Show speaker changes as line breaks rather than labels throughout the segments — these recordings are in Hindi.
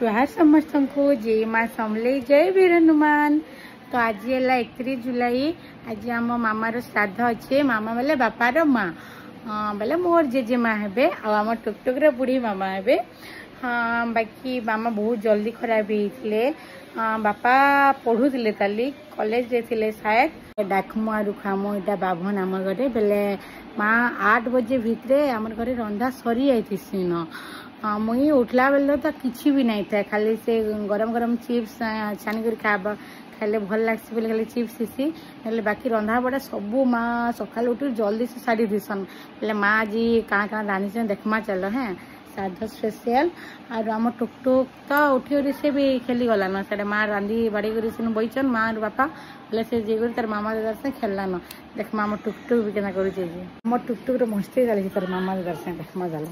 जुहार समस्त को जय माँ समले जय वीर हनुमान। तो आज है 31 जुलाई। आज आम मामार श्राद्ध अच्छे। मामा बोले बापार माँ बोले मोर जेजेमा हे आम टुकटुक बुढ़ी मामा हे। हाँ बाकी मामा बहुत जल्दी खराब होते। बापा पढ़ुले काली कॉलेज रे शायद डाकमु आरु खामु इटा बाभन आम घरे बेले माँ 8 बजे भितर आम घरे रंधा सरी जाती न। मुई उठला बेले तो किसी भी नहीं था खाली से गरम गरम चिप्स छाणी कर खावा खाइले भल लग्सी बोले खाली चिप्स थी ना बाकी रंधा बड़ा सबू माँ सका उठ जल्दी से सारी दिसन बोले माँ आज क्या रांधी देखमा चल हैं श्राद्ध स्पेशल और आम टुकटुक तो उठी उठी से भी खेली गलान से माँ रांधी बाड़ी कर बईचन माँ और बापा बोले से जे तार मामा दर्शन खेलान देख माँ टुकटुक भी केना कर टुकटुक मस्ती चली तार मामा दर्शन देखमा चल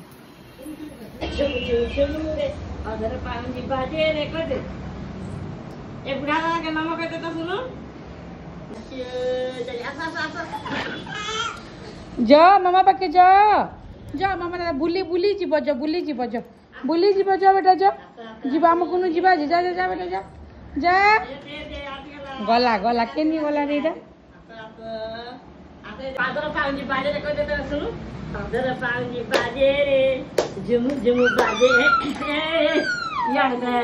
जा मामा पाके जा जा मामा दादा बुली बुली जीव जा बुली जीव जा बुली जीव जा बेटा जा जीवा आम को जीवा जा जा जा बेटा जा जा गला गला केनी गला रे पादर पाउजी बाजे रे कह दे सुनु पादर पाउजी बाजे रे जुमु जुमु बाजे यार दे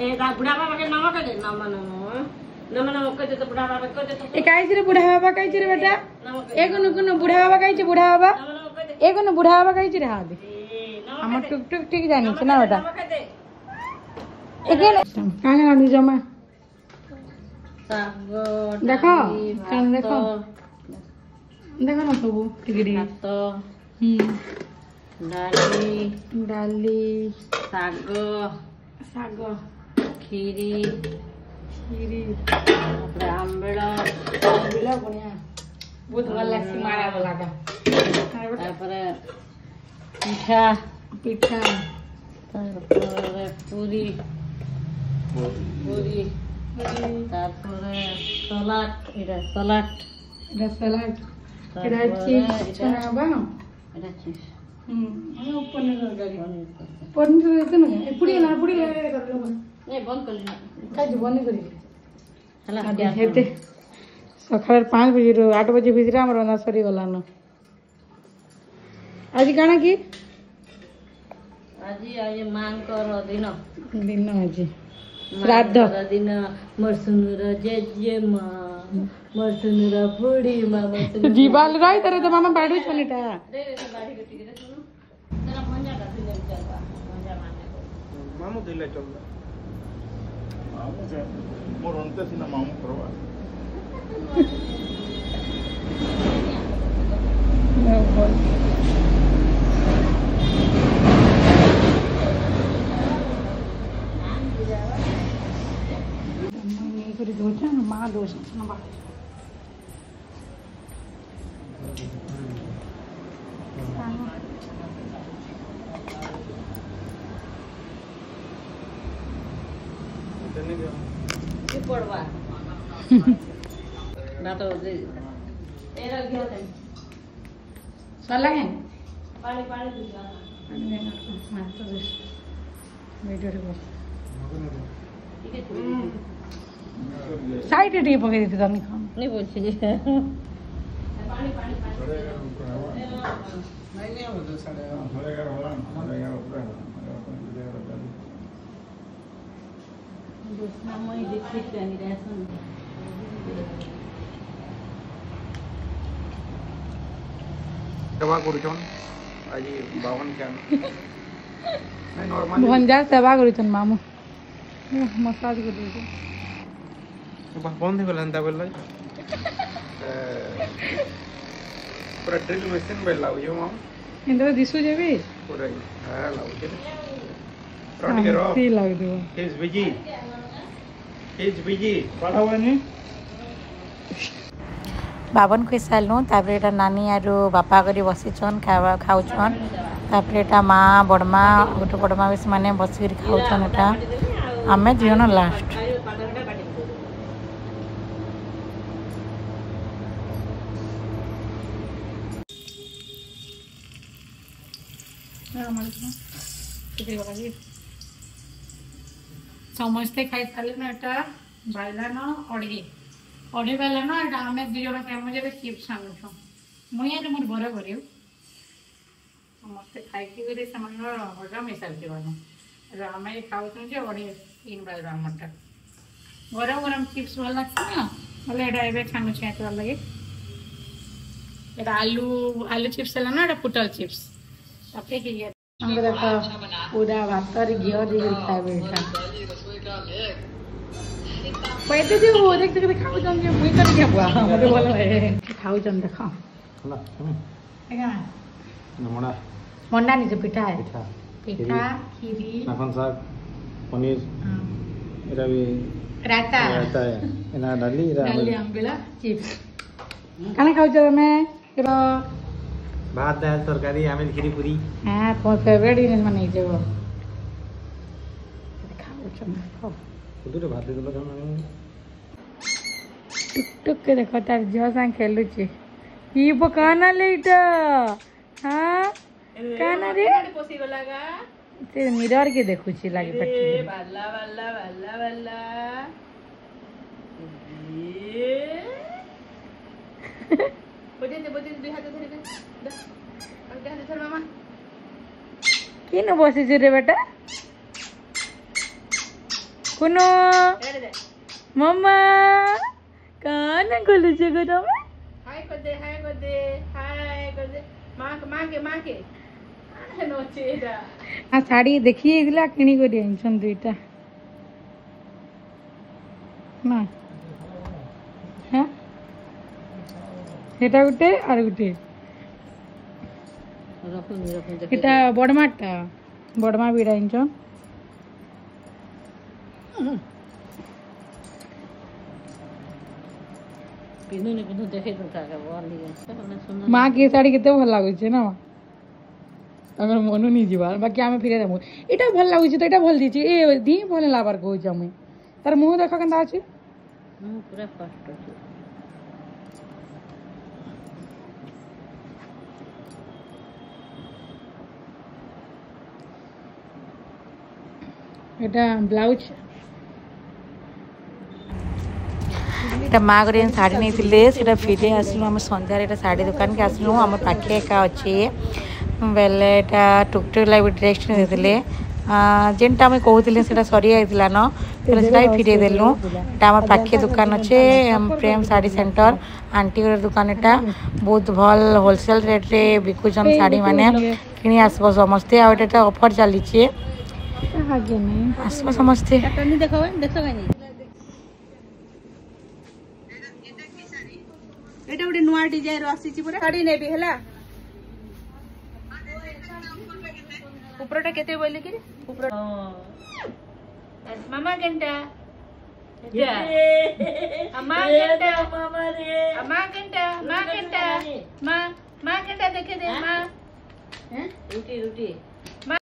ए दा बुढ़ा बाबा के नाम कह दे नाम नम नम कह दे तो बुढ़ा बाबा कह दे तो ए काई रे बुढ़ा बाबा काई रे बेटा ए कोन बुढ़ा बाबा काई बुढ़ा बाबा ए कोन बुढ़ा बाबा काई रे हा दे हम टुक टुक ठीक जानी छ ना बेटा ए के काहे ना जमा देखो कान देखो देखो ना सब टिकड़ी तो डाली डाली साग साग खीरी खीरी आंबेल आंबेल बढ़िया बहुत भल लगी मारा वाला का पिठा पिठा पूरी पूरी सलाद इधर सलाद इधर सलाद इधर चीज चना बानो इधर चीज पनीर गाड़ी पनीर देते ना पुड़ी कर लो नहीं बंद कर लेना काज बंद करी हला हेते सकाळ 5 बजे 8 बजे भितर हमर रंधा सरी गलान। आज काना की आज मांकर दिन दिन आज श्राद्ध दिन मरसुनुर जेजेमा मरसुनुर बुढ़ी मामा जीवाल रही तारे तो मामा बाडू छनीटा रे रे बाडी गटी रे सुनो तेरा मंजा का दिले चलवा मंजा मारने मामू दिले चल मामू से मोर अंते सिना मामू करवा माँ दोष पड़वा ना तो तेरा क्या है साला है पानी पानी दूसरा पानी देना हां तो दिस वीडियो रे ठीक है साइड रे पके देते तनी खाम नहीं बोल छी पानी पानी नहीं हो तो 11:30 होला 11:30 पूरा दोस्ना मई देखि तनी रेसन सेवा करूछन आज बावन के नहीं नॉर्मल भंजा सेवा करूछन मामू मसाज कर दे बंद हो गलंता बोल पूरा ड्रिल मशीन बेल लाउ जो माम इंदर दिसु जेबी पूरा हां लाउ जे फ्रंट के रो सी लाउ दो इज बिजी पढ़ावनी बावन को सालनु तापर एटा नानी आरो बापा करी बसिछन खावा खाउछन तापर एटा माँ बड़मा गोटे बड़मा बेस माने बसिकरी खाउछन एटा आमे जीवन लास्ट समस्ते खाई सारे ना एटा बाइलान अढ़े अढ़े बाइलान एटा आम दी जन फैमिली चिप्स आनुछ मुझे मोर बड़ कर समस्ते खाई हजम हो सारी आम खाऊ अढ़े 3 बाइल आमटा गरम गरम चिप्स भल लगे ना बोले ये छानुचे लगे आलू आलू चिप्स है ना पुटल चिप्स पूरा भात घी दे खाए खाऊ देख मंडा नहीं पिठा है पिठा खीरी
पनीर
रायता
एना डाली
आंबिला चिप्स काना खाऊ तमे
भात दाल तरकारी आमेल खीरी पूरी
हां तो फेवरेट जिनिस माने जेबो खाऊ खाओ
कुदुरे भात दे दलो खाना
टुक टुक के देखो तार झियो संग खेलु छी ई बकाना लेटा हां काना रे पोसी गलागा ते मिरर के देखु छी लागे पट्टी बल्ला बल्ला बल्ला बल्ला बजे दुई हाथ धरे दे अंटे हाथ धर मामा की न बसी छ रे बेटा कुनो मम्मा कान गोलु छ गो तमे हाय कर दे हाय कर दे हाय कर दे मां के नोचेदा आ साड़ी देखिए इला किनी को टेंशन दुईटा ना हां এটা গুটে আর গুটে এটা বড়মাটা বড়মা বিড়াইছ माँ की साड़ी केते भल लागुचे ना अगर मनु नहीं जीवार बाकी आमे फिरे देबो एटा भल लागुचे तो एटा भल दीची ए दी भल लाबार कहू जमे तार मुंह देखो केंदा अछि पूरा कष्ट अछि এটা ব্লাউজ এটা মা করে শাড়ি নিয়ে সেটা ফিরে আসলু আমি সন্ধ্যার এটা শাড়ি দোকান কে আসলু আমার পাখে একা অছি বেলে এটা টুকটুক লাগি ড্রেস নিয়ে যেটা আমি কହୁଥିଲି সেটা সরি যাইতিলা ন তাহলে সেটাই ফিরে দেলু এটা আমার পাখে দোকান আছে প্রেম শাড়ি সেন্টার আন্টি এর দোকান এটা বহুত ভাল হোলসেল রেট রে বিকুজন শাড়ি মানে কিনি আসব সমস্তে আর এটা অফার চালিছে आगे नहीं आसवा समझते कटनी देखो नहीं एटा उडे नुआ डिजाइन आसी छि पूरा साड़ी नेबी हला ऊपरटा केते बोले कि ऊपर मामा घंटा जा अम्मा घंटा मामा रे अम्मा घंटा मां घंटा मां घंटा देखे दे मां हैं रोटी